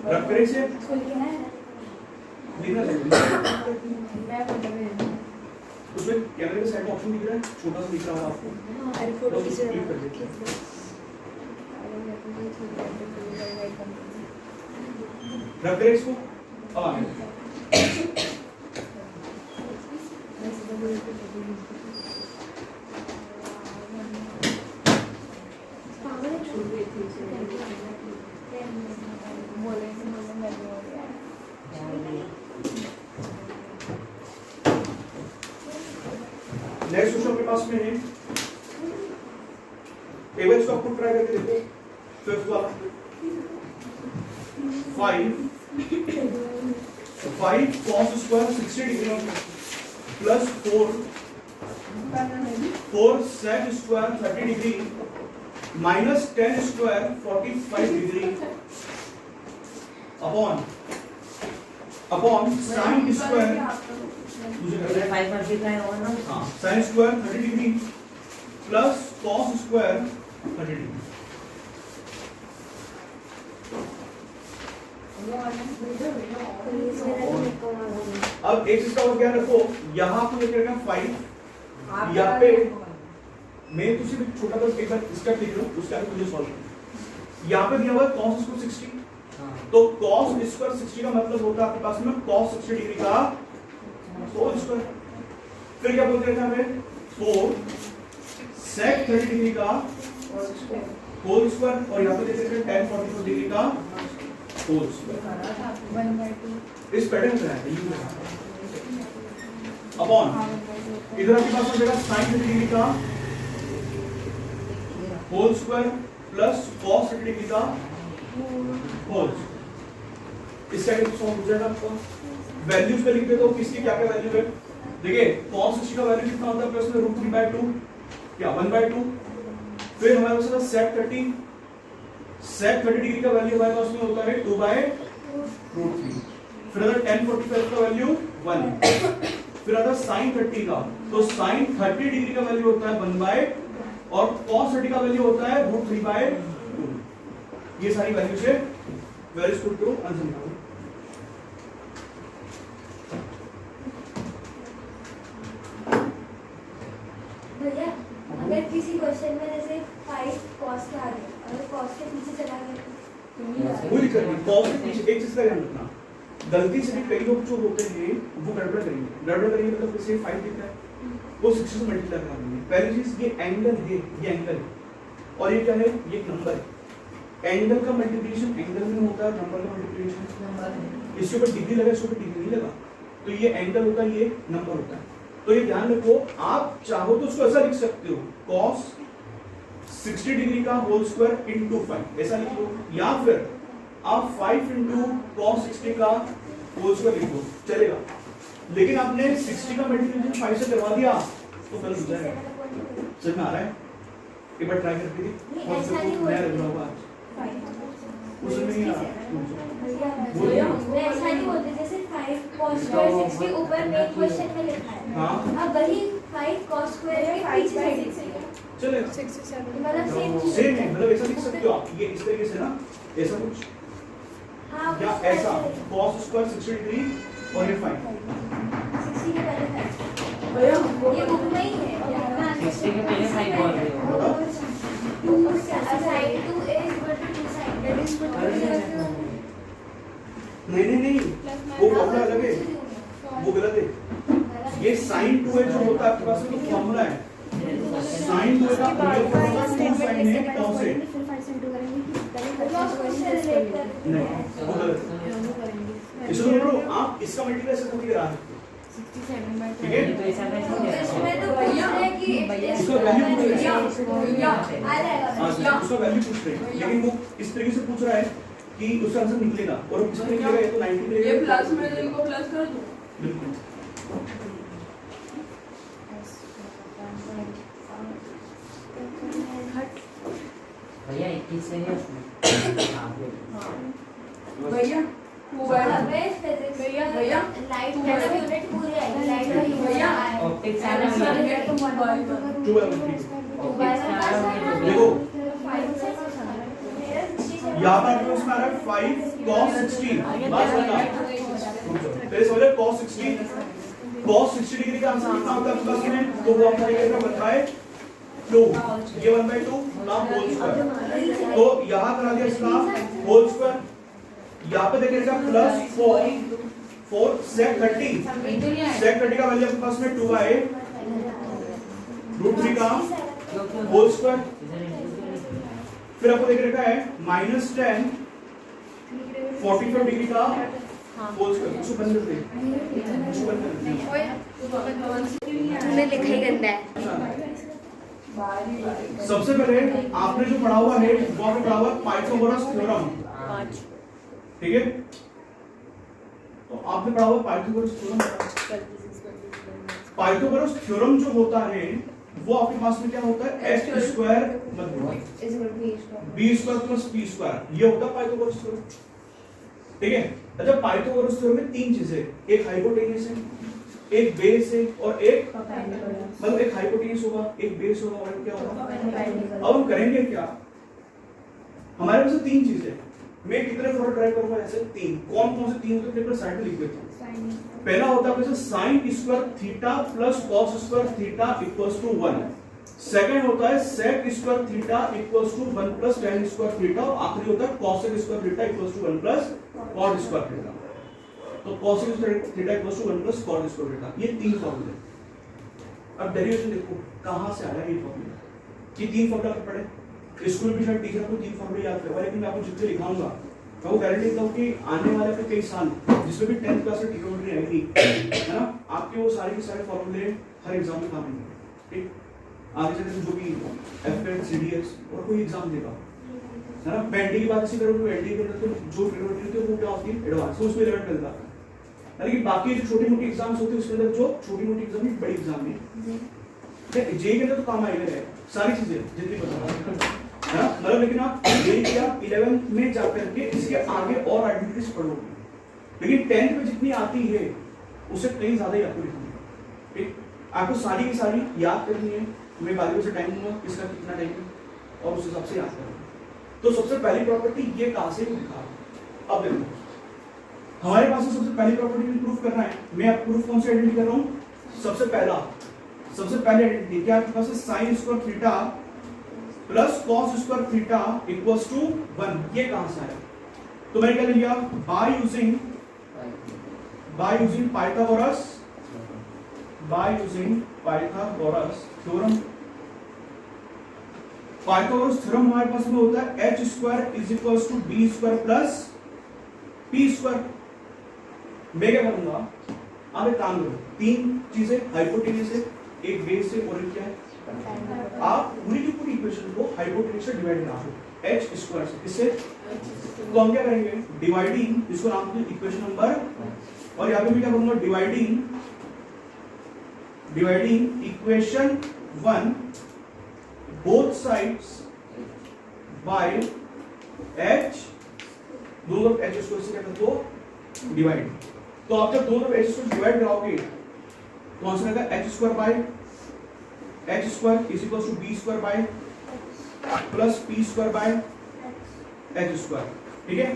रख कर इसे लिखना चाहिए। उसमें कैमरे के साइड में ऑप्शन दिख रहा है, छोटा सा दिख रहा है आपको, बस उसे क्लिक कर दीजिए। रख कर इसको अब आगे नेक्स्ट क्वेश्चन आपके पास में है, एक बार इसको आपको ट्राई करके देखो। फिफ्थ वाला 5 cos square 60 degree plus 4 sec square 30 degree minus 10 square 45 degree upon sin square sin square 30 degree plus cos square 30 degree. अब एक चीज का और ध्यान रखो, यहाँ आपको लिख रखा 5, यहाँ पे मैं तुझे छोटा सा एक बार स्टेप लिख रहा हूँ, उसके आगे मुझे सॉल्व करना। यहाँ पे दिया हुआ है cos स्क्वायर 60, तो cos स्क्वायर 60 का मतलब होता है आपके पास में cos 60 डिग्री का होल स्क्वायर। फिर क्या बोलते हैं हमें 4 sec 30 डिग्री का होल स्क्वायर, और यहाँ पे देख सकते हैं tan 44 डिग्री का होल स्क्वायर। इस पैटर्न में है अपॉन इधर आपके पास हो जाएगा sin 30 डिग्री का whole square plus cos 30 degree का होल। इसका क्या सॉल्व हो जाएगा आपका? वैल्यूज पे लिख दे दो किसकी क्या क्या वैल्यू है। देखिए cos 60 का वैल्यू कितना होता है प्लस में √3/2 या 1/2। फिर हमारे पास है sec 30 डिग्री का वैल्यू हमारे पास में होता है 2/√3। फिर अगर tan 45 का वैल्यू 1। फिर अगर sin 30 का, तो sin 30 डिग्री का वैल्यू होता है 1/, और cos 30 का वैल्यू होता है √3/2। ये सारी वैल्यू से वैल्यूज पुट करो, आंसर निकालो। भैया अगर किसी क्वेश्चन में जैसे 5 cos के आगे अगर cos के पीछे चला गया कोई दिक्कत नहीं, cos के पीछे एक चीज का ध्यान रखना, गलती से भी कई लोग जो होते हैं वो गड़बड़ करेंगे मतलब किसी 5 दिखता है वो 60 से मल्टीप्लाई कर देंगे। पहली चीज ये एंगल है, ये एंगल है, और ये क्या है, ये नंबर है। एंगल का मल्टीप्लिकेशन एंगल में होता है, नंबर का मल्टीप्लिकेशन इसके ऊपर डिग्री लगा, इसके ऊपर डिग्री नहीं लगा, तो ये एंगल होता है, ये नंबर होता है। तो ये ध्यान रखो, आप चाहो तो उसको ऐसा लिख सकते हो cos 60 डिग्री का होल स्क्वायर इंटू 5 ऐसा लिख लो, या फिर आप 5 इंटू cos 60 का होल स्क्वायर लिख लो, चलेगा। लेकिन आपने 60 का मल्टीप्लिकेशन 5 से करवा दिया तो गलत हो जाएगा। समझ में आ रहा है? एक बार ट्राई करके देखिए, ऐसा नहीं होगा उसमें नहीं आ रहा। मैं ऐसा नहीं बोलती जैसे 5 cos स्क्वायर 60 ऊपर मेन क्वेश्चन में लिखा है। हाँ अब वही 5 cos स्क्वायर के पीछे से चलेगा, मतलब सेम है, मतलब ऐसा लिख सकते हो आप, ये इस तरीके से ना, ऐसा कुछ हाँ या ऐसा cos स्क्वायर 60 डिग्री और ये 5 60 के पहले 5 ये बुक में ही है 60 के पहले 5 बोल रहे हो। 2 sin 2 is equal to 2 sin that is equal to नहीं वो फॉर्मूला अलग है, वो गलत है। ये sin 2 जो होता है आपके पास में तो फॉर्मूला है, sin 2 का पूरा फॉर्मूला 2 sin है cos है, नहीं वो गलत है। इसको बोलो आप इसका मल्टीप्लाई करके करा है, ठीक है? तो ऐसा कैसे हो इसमें तो भैया है कि इसका वैल्यू पूछ रहे हैं, आ जाएगा उसका वैल्यू पूछ रहे हैं, लेकिन वो इस तरीके से पूछ रहा है कि उसका आंसर निकलेगा, और किस तरीके निकलेगा, ये तो 90 निकलेगा, ये प्लस में इनको प्लस कर दूं बिल्कुल। भैया 21 से है उसमें। भैया हमें फिजिक्स भैया लाइट का यूनिट पूरी आएगी लाइट का भैया ऑप्टिक्स आना आना चाहिए तुम मोबाइल पर 2 बाय 1 ऑप्टिक्स आना देखो यहाँ पर आपके उसमें आ रहा है 5 cos 60 बस बता पहले समझो cos 60 डिग्री का आंसर कितना होता है आपके पास में तो वो आपका रहेगा 1/2 ये 1/2 का होल स्क्वायर तो यहाँ करा दिया इसका होल स्क्वायर यहाँ पे देखिएगा प्लस 4 sec 30 का वैल्यू आपके पास में 2 आए √3 का होल स्क्वायर फिर आपको देख रखा है -10 45 डिग्री का होल स्क्वायर उसको बंद कर दे तूने लिखा ही गंदा है। सबसे पहले आपने जो पढ़ा हुआ है वो आपने पढ़ा हुआ पाइथागोरस थ्योरम ठीक है तो आपने पढ़ा हुआ पाइथागोरस थ्योरम जो होता है वो आपके पास में क्या होता है h square b square plus p square ये होता है पाइथागोरस थ्योरम ठीक है। अच्छा पाइथागोरस थ्योरम में तीन चीजें एक हाइपोटेन्यूस है एक बेस है और एक मतलब एक हाइपोटेन्यूस होगा एक बेस होगा और क्या होगा अब हम करेंगे क्या हमारे पास तीन चीजें मैं कितने फॉर्मूला ट्राई करूंगा ऐसे तीन कौन कौन से तीन होते हैं साइड में लिख देता हूं पहला होता है sin square theta plus cos square theta equals to 1 second होता है sec square theta equals to 1 plus tan square theta और आखिरी होता है cos square theta equals to 1 plus cot square theta तो cos square theta equals to 1 plus cot square theta ये तीन फॉर्मूले अब डेरिवेशन देखो कहां से आ रहा है ये फॉर्मूला ये तीन फॉर्मूला पढ़े स्कूल में शायद टीचर को तीन फॉर्मूले याद करवा लेकिन मैं आपको जितने लिखाऊंगा मैं वो गारंटी देता हूं कि आने वाले पे कई साल जिसमें भी 10th क्लास में ट्रिग्नोमेट्री आएगी है ना आपके वो सारे के सारे फॉर्मूले हर एग्जाम में काम आएंगे ठीक आगे चलकर जो भी एफएड सीडीएस और कोई एग्जाम देगा है ना पेंटी की बात इसी करोगे पेंटी के अंदर तो जो ट्रिग्नोमेट्री होती है वो क्या होती है एडवांस उसमें 11 मिलता है लेकिन बाकी जो छोटी मोटी एग्जाम्स होती है उसके अंदर जो छोटी मोटी एग्जाम बड़ी एग्जाम में जे के अंदर तो काम आएगा सारी चीजें जितनी बता है मतलब लेकिन आप ये किया 11 में जाकर के इसके आगे और आइडेंटिटीज पढ़ोगे लेकिन 10th में जितनी आती है उससे कहीं ज्यादा ही आपको लिखूंगा ठीक आपको सारी की सारी याद करनी है मैं बाद में से टाइम दूंगा किसका कितना टाइम है और उस हिसाब से याद करना तो सबसे पहली प्रॉपर्टी ये कहां से लिखा अब देखो हमारे पास सबसे पहली प्रॉपर्टी प्रूफ करना है मैं आप प्रूफ कौन सी आइडेंटिटी कर रहा हूं सबसे पहले आइडेंटिटी क्या आपके पास है sin square theta plus cos square theta equals to 1 ये कहां से आया तो मैंने क्या लिया बाय यूजिंग पाइथागोरस थ्योरम हमारे पास में होता है h square is equals to b square plus p square मैं क्या करूंगा आप एक काम करो तीन चीजें हाइपोटेन्यूस है एक बेस है और एक क्या है आप पूरी की पूरी इक्वेशन को हाइपोटेन्यूस से डिवाइड करा दो h स्क्वायर से इससे तो हम क्या करेंगे डिवाइडिंग इसको नाम दो इक्वेशन नंबर और यहां पे भी क्या करूंगा dividing equation 1 both sides by h दोनों h स्क्वायर से क्या कर दो डिवाइड तो आप जब दोनों h स्क्वायर डिवाइड कराओगे तो आंसर आएगा h square by h square is equal to b square by plus p square by h square ठीक है।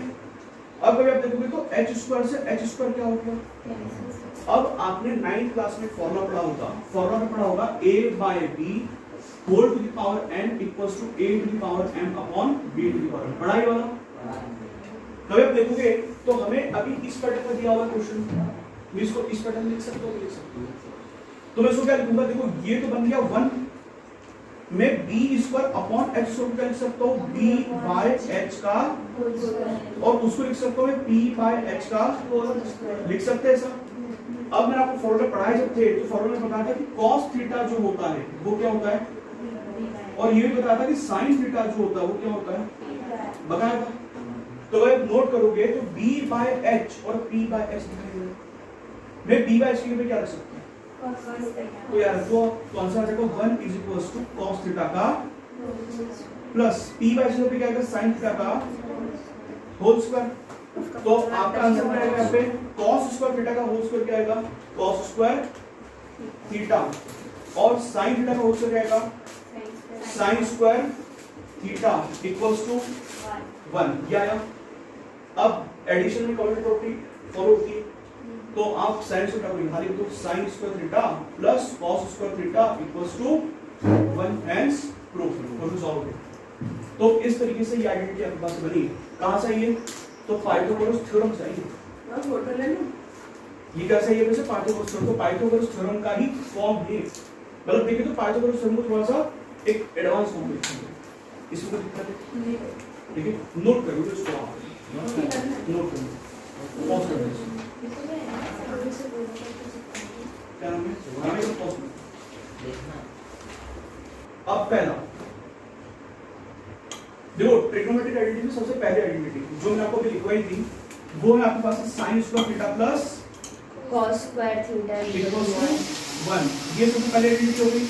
अब कभी आप देखोगे तो h स्क्वायर से h स्क्वायर क्या हो गया अब आपने 9th क्लास में फॉर्मूला पढ़ा होगा a by b whole to the power n equals to a to the power m upon b to the power n पढ़ाई वाला कभी आप देखोगे तो हमें अभी इस पैटर्न में दिया हुआ क्वेश्चन मैं इसको इस पैटर्न लिख सकता हूं तो मैं इसको क्या लिखूंगा देखो ये तो बन गया 1 मैं b square upon h square क्या लिख सकता हूं b बाय h का और उसको लिख सकता हूं मैं p बाय h का लिख सकते हैं सर। अब मैंने आपको फॉर्मूला पढ़ाए जब थे तो फॉर्मूला में बताया था कि cos थीटा जो होता है वो क्या होता है और ये भी बताया था कि sin थीटा जो होता है वो क्या होता है बताया था। तो अगर नोट करोगे तो b बाय h और p बाय h दिखाई मैं b बाय h के लिए क्या रख सकता हूं तो यार तो आंसर आ जाएगा 1 is equals to cos theta का प्लस p बाय h पे क्या आएगा sin थीटा का होल स्क्वायर तो आपका आंसर क्या आएगा यहाँ पे cos स्क्वायर थीटा का होल स्क्वायर क्या आएगा cos स्क्वायर थीटा और sin थीटा का होल स्क्वायर क्या आएगा sin square theta equals to 1 ये आया। अब एडिशन में कॉमन प्रॉपर्टी फॉलो होती है, तो आप साइन स्क्वायर थीटा को निकालिए, तो sine square theta plus cos square theta equals to 1 hence proof question solve हो गया। तो इस तरीके से ये आइडेंटिटी आपके पास बनी। कहां से आई है? तो पाइथागोरस थ्योरम से आई है। मैं फोटो ले लूं? ये कैसे है? ये वैसे पाइथागोरस थ्योरम, तो पाइथागोरस थ्योरम का ही फॉर्म है। मतलब देखिए तो पाइथागोरस थ्योरम को थोड़ा सा एक एडवांस फॉर्म में लिखेंगे, इसमें कोई दिक्कत है? नहीं। ठीक है, नोट कर लो इसको, आप नोट कर लो, पॉज कर दो। क्या नाम है? नाम है पॉज। देखना अब पहला देखो, ट्रिग्नोमेट्रिक आइडेंटिटी में सबसे पहले आइडेंटिटी जो मैंने आपको अभी लिखवाई थी, वो है आपके पास sin square theta plus cos square theta equals to 1। ये सबसे पहले आइडेंटिटी हो गई।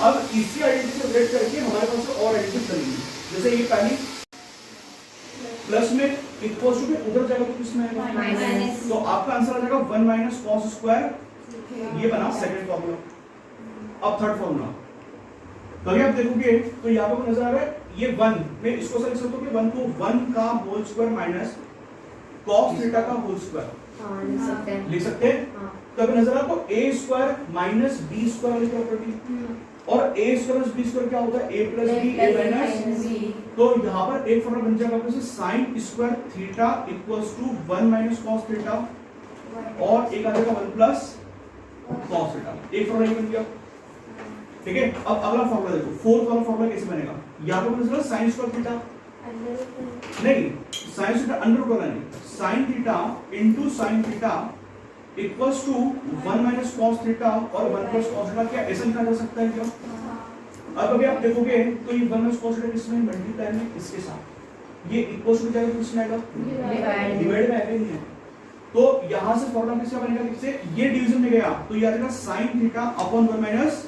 अब इसी आइडेंटिटी से रिलेट करके हमारे पास और आइडेंटिटी बनेगी। जैसे ये पहली प्लस में इक्वल्स टू उधर जाएगा तो किसमें आएगा? माइनस। तो आपका आंसर आ जाएगा 1 माइनस cos स्क्वायर। ये बना सेकंड फॉर्मूला। अब थर्ड फॉर्मूला तो अगर आप देखोगे तो यहाँ पे नजर आ रहा है ये 1 में इसको लिख सकते हो कि 1 को 1 का whole square minus cos theta का होल स्क्वायर हाँ लिख सकते हैं। लिख सकते हैं। हाँ। तो अगर नजर आपको a square minus b square वाली प्रॉपर्टी, और a square plus b square क्या होता है? a plus b a minus b। तो यहाँ पर एक फॉर्मूला बन जाएगा आपके sin square theta equals to 1 minus cos theta, और एक आ जाएगा 1 प्लस cos थीटा। एक फॉर्मूला बन गया। ठीक है, अब अगला फॉर्मूला देखो, फोर्थ वाला फॉर्मूला कैसे बनेगा? यहाँ पे मतलब sin स्क्वायर थीटा नहीं, sin थीटा अंडर रूट वाला नहीं, sin theta into sin theta equals to 1 minus cos theta और 1 प्लस cos थीटा। क्या ऐसा लिखा जा सकता है क्या? अब अभी आप देखोगे तो ये 1 माइनस cos थीटा किसमें मल्टीप्लाई में इसके साथ, ये इक्वल्स टू जाएगा तो किसमें आएगा? डिवाइड में आएगा नहीं है। तो यहां से फॉर्मूला किसका बनेगा? किससे? ये डिवीजन में गया तो ये आ जाएगा sin थीटा अपॉन 1 माइनस,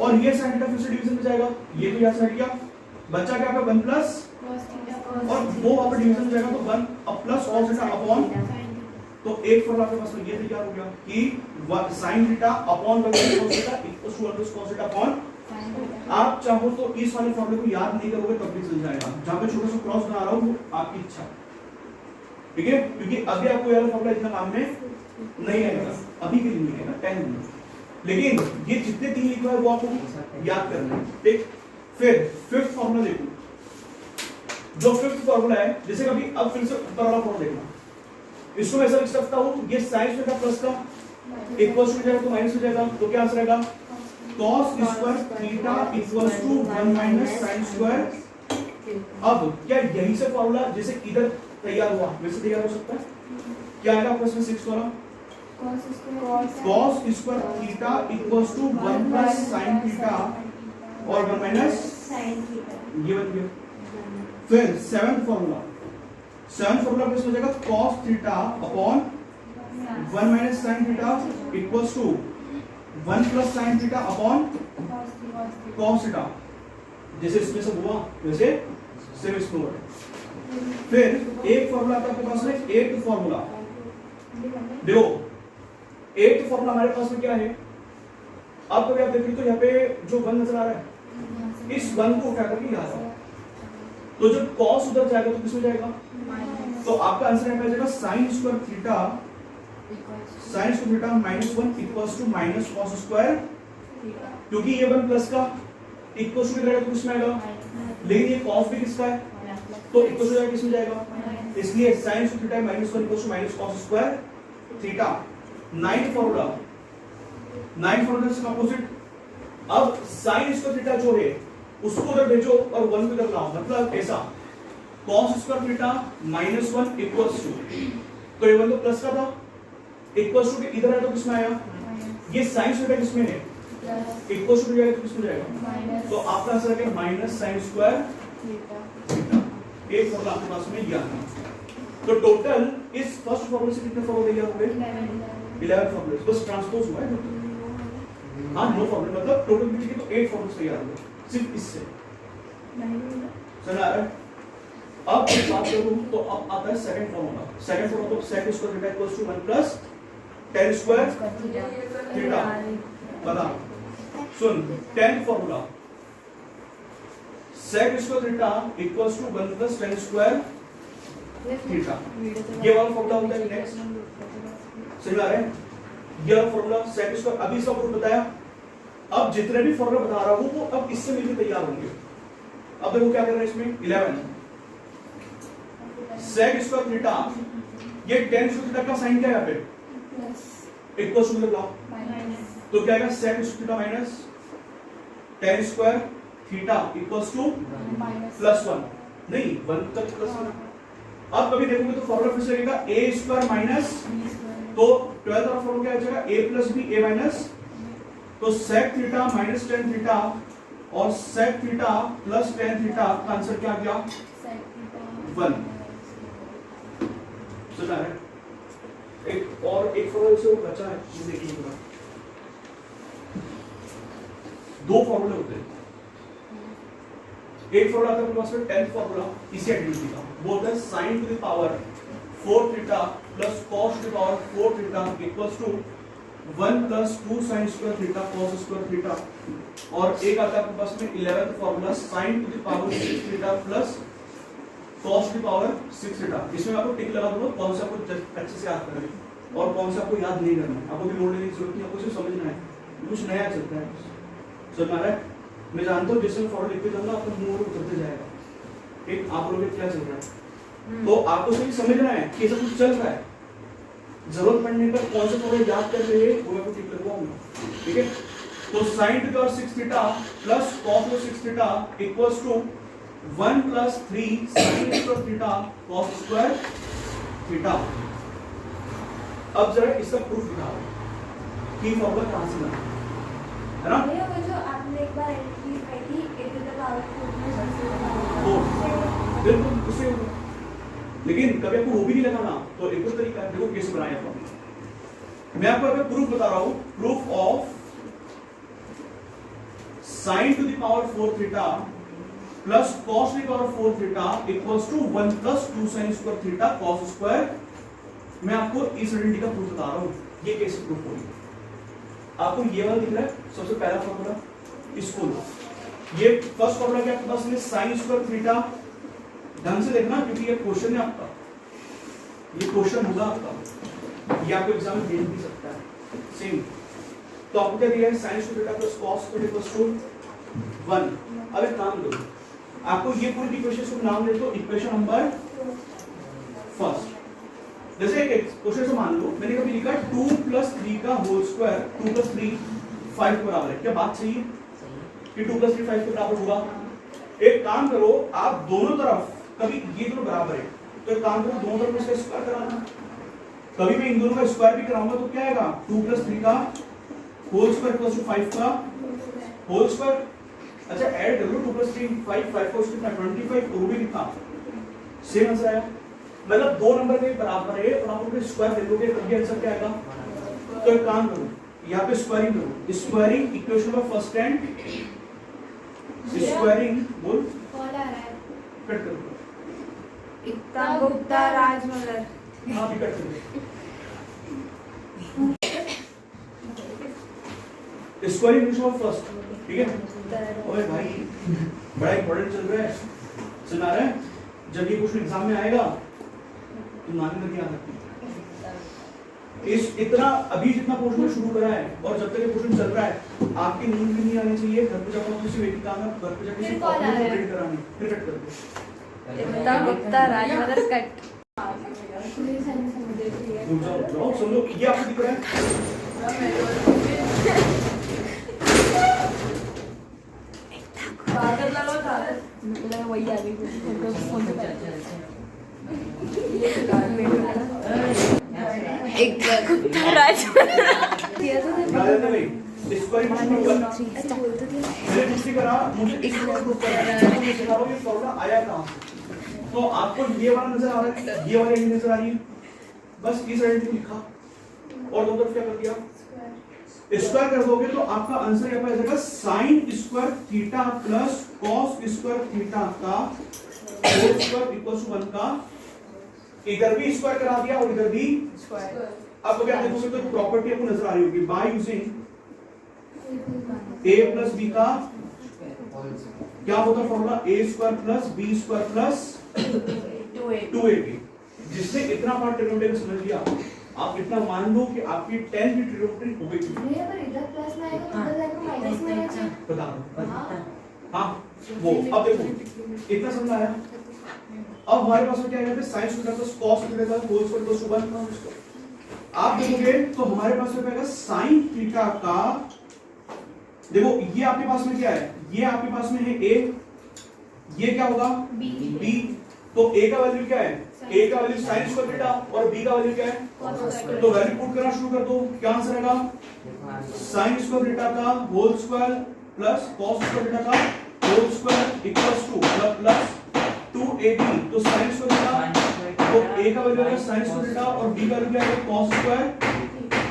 और ये sin थीटा फिर से डिवीजन में जाएगा, ये तो यहां से हट गया, बचा क्या? 1 प्लस, और वो वहां पर डिवीजन में जाएगा तो 1 प्लस cos थीटा अपॉन। तो एक फॉर्मूला आपके पास में ये तैयार हो गया कि sin theta upon 1 plus cos theta equals to 1 plus cos theta upon. आप चाहो तो इस वाले फॉर्मूले को याद नहीं करोगे तब भी चल जाएगा, जहां पे छोटा सा क्रॉस बना रहा हूं वो आपकी इच्छा। ठीक है, क्योंकि अभी आपको ये वाला फॉर्मूला इतना काम में नहीं आएगा, अभी के लिए नहीं आएगा, 10 मिनट। लेकिन ये जितने तीन लिखा है वो आपको याद करना है। ठीक, फिर फिफ्थ फॉर्मूला देखो, जो फिफ्थ फॉर्मूला है, जैसे कभी अब फिर से ऊपर वाला फॉर्मूला देखना, इसको मैं ऐसा लिख सकता हूं, ये sin स्क्वायर प्लस का इक्वल्स हो जाएगा तो माइनस हो जाएगा, तो क्या आंसर आएगा? cos square theta equals to 1 minus sin square. अब क्या यही से फॉर्मूला जैसे इधर तैयार हुआ वैसे तैयार हो सकता है? क्या आएगा आपका इसमें 6 वाला? cos square theta equals to 1 plus sin theta और 1 माइनस sin थीटा। ये बन गया। फिर सेवंथ फॉर्मूला, सेवंथ फॉर्मूला किस हो जाएगा? cos theta upon 1 minus sin theta equals to 1 plus sin theta upon cos theta. जैसे इसमें सब हुआ वैसे सेम इसमें हुआ। फिर एक फॉर्मूला आता है आपके पास में, एट फॉर्मूला। देखो एट फॉर्मूला हमारे पास में क्या है? अब कभी आप देखिए तो यहाँ पे जो 1 नजर आ रहा है, इस 1 को उठा करके यहाँ जाओ, तो जब cos उधर जाएगा तो किसमें जाएगा? तो आपका आंसर यहाँ पे आ जाएगा sin square theta, sin square theta minus 1 equals to minus cos square, क्योंकि ये 1 प्लस का इक्वल्स टू रहेगा तो किसमें आएगा? लेकिन ये cos भी किसका है तो इक्वल्स टू किसमें जाएगा? इसलिए sin square theta minus 1 equals to minus cos square theta. Ninth formula, ninth formula से अपोजिट। अब sin स्क्वायर थीटा जो है उसको उधर भेजो और 1 को इधर लाओ, मतलब ऐसा cos square theta minus 1 equals to, तो ये 1 तो प्लस का था, इक्वल्स टू के इधर है तो किसमें आया? ये sin स्क्वायर थीटा किसमें है? इक्वल्स टू जाएगा तो किसमें जाएगा? तो आपका आंसर है माइनस sin स्क्वायर थीटा। एक फॉर्मूला आपके पास में यह है। तो टोटल इस फर्स्ट फॉर्मूले से कितने फॉर्मूले तैयार हुए? 11 फॉर्मूले, बस ट्रांसपोज हुआ है। हाँ, नो प्रॉब्लम, मतलब टोटल मिलके तो 8 फॉर्मूले तैयार हुए सिर्फ इससे। समझ आ रहा है? अब बात करूं तो अब आता है सेकंड फॉर्मूला। सेकंड फॉर्मूला तो sec square theta equals to 1 plus tan square theta. बता सुन, tan formula sec square theta equals to 1 plus tan square theta. ये वाला फॉर्मूला होता है नेक्स्ट, समझ में आ रहा है? ये वाला फॉर्मूला sec स्क्वायर, अभी इसका प्रूफ बताया। अब जितने भी फॉर्मूला बता रहा हूं वो अब इससे मिलकर तैयार होंगे। अब देखो क्या कर रहे हैं इसमें 11 sec स्क्वायर थीटा, ये tan स्क्वायर थीटा का साइन क्या है यहाँ पे प्लस इक्वल्स टू लगाओ, माइनस तो क्या आएगा sec square theta minus tan square theta equals to plus 1, नहीं 1 तक प्लस 1। अब कभी देखोगे तो फॉर्मूला फिर से लगेगा a स्क्वायर माइनस, तो 12th वाला फॉर्मूला क्या आ जाएगा a plus b a minus, तो sec theta minus tan theta और sec theta plus tan theta का आंसर क्या आ गया 1। सुना है? एक और एक फॉर्मूला से वो बचा है, ये देखिए पूरा। दो फॉर्मूले होते हैं, एक फॉर्मूला आता है अपने पास में 10th फॉर्मूला इसी आइडेंटिटी का, वो होता है sin to the power 4 theta plus cos to the power 4 theta equals to 1 plus 2 sin square theta cos square theta. और एक आता है अपने पास में 11th formula sin to the power 6 theta plus cos to the power 6 theta. इसमें आपको टिक लगा दूंगा कौन सा आपको अच्छे से याद करना है और कौन सा आपको याद नहीं करना है, आपको भी लोड लेने की जरूरत नहीं, आपको सिर्फ समझना है, कुछ नया चलता है। समझ आ रहा है? मैं जानता हूँ जैसे फॉर्मूला लिखते जाऊंगा आपको मुंह में उतरते जाएगा, एक आप लोगों के क्या चल रहा है, तो आपको सिर्फ समझना है कि सब कुछ चल रहा है, जरूरत पड़ने पर कौन से फॉर्मूले याद कर रहे हैं वो मैं आपको टिक लगवाऊंगा, ठीक है? तो sin to the power 6 theta plus cos to 6 theta equals to 1 plus 3 sin square theta cos square theta. अब जरा इसका प्रूफ दिखाओ कि फॉर्मूला कहां से बना है ना? ये वो जो आपने एक बार आइडेंटिटी पाई थी a टू द पावर 4 बिल्कुल उसे, लेकिन कभी आपको वो भी नहीं लगाना, तो एक और तरीका है, देखो कैसे बनाया फॉर्मूला। मैं आपको अभी प्रूफ बता रहा हूं, proof of sin to the power 4 theta plus cos to the power 4 theta equals to 1 plus 2 sin square theta cos square. मैं आपको इस आइडेंटिटी का प्रूफ बता रहा हूं, ये कैसे प्रूफ होगी। आपको ये वाला दिख रहा है सबसे पहला फॉर्मूला, इसको लो। ये फर्स्ट फॉर्मूला क्या आपके पास में sin स्क्वायर थीटा, ढंग से देखना क्योंकि ये क्वेश्चन है आपका, ये क्वेश्चन होगा आपका, ये आपको एग्जाम में दे भी सकता है सेम। तो आपको क्या दिया है sin square theta plus cos square equals to 1। अब एक काम करो, आपको ये पूरी इक्वेशन को नाम दे दो, इक्वेशन नंबर फर्स्ट। जैसे एक क्वेश्चन से मान लो मैंने कभी लिखा 2 प्लस 3 का होल स्क्वायर 2 प्लस 3 5 के बराबर है, क्या बात सही है कि 2 प्लस 3 5 के बराबर होगा? एक काम करो, आप दोनों तरफ कभी ये दोनों बराबर है तो एक काम करो दोनों तरफ इसका स्क्वायर कराना, कभी मैं इन दोनों का स्क्वायर भी कराऊंगा तो क्या आएगा 2 प्लस 3 का होल स्क्वायर प्लस 5 का होल स्क्वायर। अच्छा ऐड कर लो 2 प्लस 3 5 5 को कितना 25 वो भी लिखा, सेम आंसर आया। मतलब दो नंबर में बराबर है और आप उनके स्क्वायर ले लोगे तब भी आंसर क्या आएगा। तो एक काम करो यहाँ पे स्क्वायरिंग करो, स्क्वायरिंग इक्वेशन का फर्स्ट एंड स्क्वायरिंग बोल कॉल आ रहा है कट करो, इतना गुप्ता राजमगर हाँ भी कट करो। स्क्वायरिंग इक्वेशन का फर्स्ट, ठीक है? ओए भाई बड़ा इंपॉर्टेंट चल रहा है, सुना रहा है? जब ये क्वेश्चन एग्जाम में आएगा तो मानने में याद रखना। इस इतना अभी जितना पोर्शन शुरू करा है और जब तक ये पोर्शन चल रहा है आपकी नींद भी नहीं आनी चाहिए, घर पे जाकर किसी वेटिंग काम है, घर पे जाकर किसी प्रॉब्लम को रीड करानी, फिर कट कर दो। इतना गुप्ता राजमगर कट रुक जाओ समझो, ये आपको दिख रहा है कागज ला लो, कागज मतलब वही आ गई फोन पे एक गुप्ता राजमगर भाई स्क्वायरिंग इक्वेशन मैंने दूसरी करा, मुझे इसको प्रूव करना है, तो मैं सिखा रहा हूं ये फॉर्मूला आया कहां से। तो आपको ये वाला नजर आ रहा है, ये वाली नजर आ रही है, बस इस साइड को लिखा और दोनों तरफ क्या कर दिया स्क्वायर कर दोगे तो आपका आंसर यहाँ पे आ जाएगा sin square theta plus cos square theta का होल स्क्वायर इक्वल्स टू 1 का, इधर भी स्क्वायर करा दिया और इधर भी स्क्वायर। अब क्या देखोगे तो प्रॉपर्टी आपको नजर आ रही होगी by using a plus b का क्या होता है formula a square plus b square plus 2ab। जिसने इतना पार्ट ट्रिग्नोमेट्री समझ लिया, आप इतना मान लो कि आपकी 10 की ट्रिग्नोमेट्री हो गई। भैया पर इधर प्लस में आएगा तो उधर जाकर माइनस में आएगा। बता दो। हाँ वो अब देखो इतना समझ आया। अब हमारे पास में क्या है, sine square plus cos square का होल स्क्वायर प्लस 1। आप देखोगे तो हमारे पास में आएगा साइन थीटा का, देखो ये आपके पास में क्या है, ये आपके पास में है a, ये क्या होगा b। तो a का वैल्यू क्या है, a का वैल्यू साइन स्क्वायर थीटा और b का वैल्यू क्या है, तो वैल्यू पुट करना शुरू कर दो। क्या आंसर आएगा, साइन स्क्वायर थीटा का whole square plus cos square theta का whole square equals to plus 2ab। तो साइन स्क्वायर थीटा, तो a का वैल्यू है साइन स्क्वायर थीटा और b का वैल्यू क्या है cos square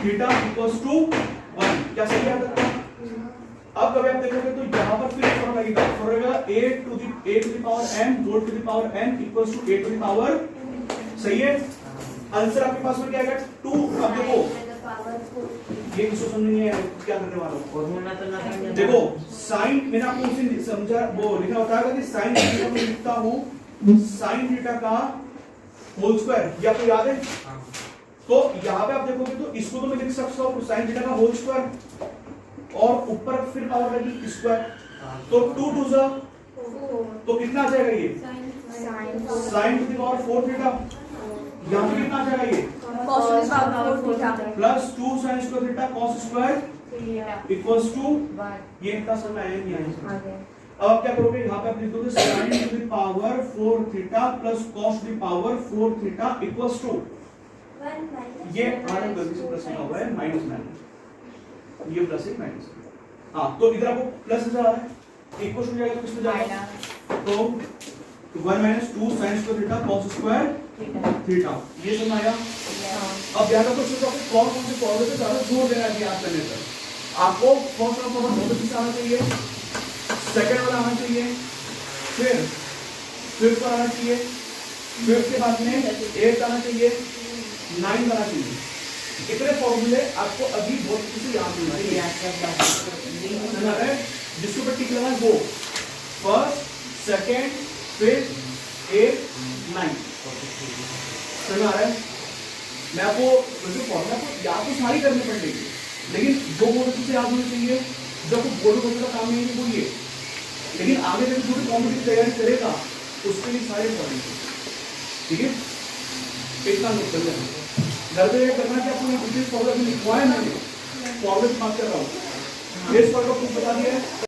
theta equals to 1। क्या सही है तक? अब कभी आप देखोगे तो यहां पर फिर फॉर्मूला लगेगा, formula a to the power n whole to the power n equals to a to the power. सही है, आंसर आपके पास में क्या आएगा 2। अब देखो ये किसको समझ नहीं है क्या करने वाला हूं, फॉर्मूला तो ना समझ। देखो साइन मैंने आपको उसे समझा, वो लिखना बताएगा कि साइन थीटा को लिखता हूं साइन थीटा का होल स्क्वायर, ये आपको याद है। तो यहां पे आप देखोगे तो इसको तो मैं लिख सकता हूं साइन थीटा का होल स्क्वायर और ऊपर फिर पावर लगी स्क्वायर, तो 2 2 जा तो कितना आ जाएगा ये sign to the power 4 theta. यहां पे कितना आ जाएगा ये cos to the power 4 theta plus 2 sin square theta cos square equals to, ये इतना समझ आया नहीं आया। अब आप क्या करोगे, यहाँ पे आप लिख दोगे sin to the power 4 theta plus cos to the power 4 theta equals to, ये आगे गलती से प्लस लिखा हुआ है माइनस माइनस, ये प्लस है माइनस। हाँ तो इधर आपको प्लस आ रहा है, इक्वल हो जाएगा तो किस पे जाएगा, तो 1 minus 2 sin square theta cos square theta. ये समझ आया। अब ध्यान रखो सिर्फ आपको कौन कौन से फॉर्मूले पे ज्यादा जोर देना है याद करने पर। आपको फर्स्ट वाला फॉर्मूला बहुत अच्छे से आना चाहिए, सेकंड वाला आना चाहिए, फिर फिफ्थ वाला आना चाहिए, फिफ्थ के बाद में 8 आना चाहिए, 9 आना चाहिए। इतने फॉर्मूले आपको अभी बहुत अच्छे से याद होना चाहिए। जिसके ऊपर टिक लगा वो फर्स्ट सेकंड फिफ्थ 8 9 समझ आ रहा है। मैं आपको फॉर्मूला को याद तो सारी करनी पड़ेगी, लेकिन जो बहुत अच्छे से याद होनी चाहिए, जो आपको बोर्ड बोलने का काम नहीं है वो ये, लेकिन आगे जब जो भी कॉम्पिटिटिव तैयारी करेगा उसके लिए सारे पढ़ेंगे। ठीक है, इतना नोट कर लेना, घर पे करना कि आपको फॉर्मूला भी लिखवाया, मैंने फॉर्मूला की बात कर रहा हूँ, इस पर को बता दिया है।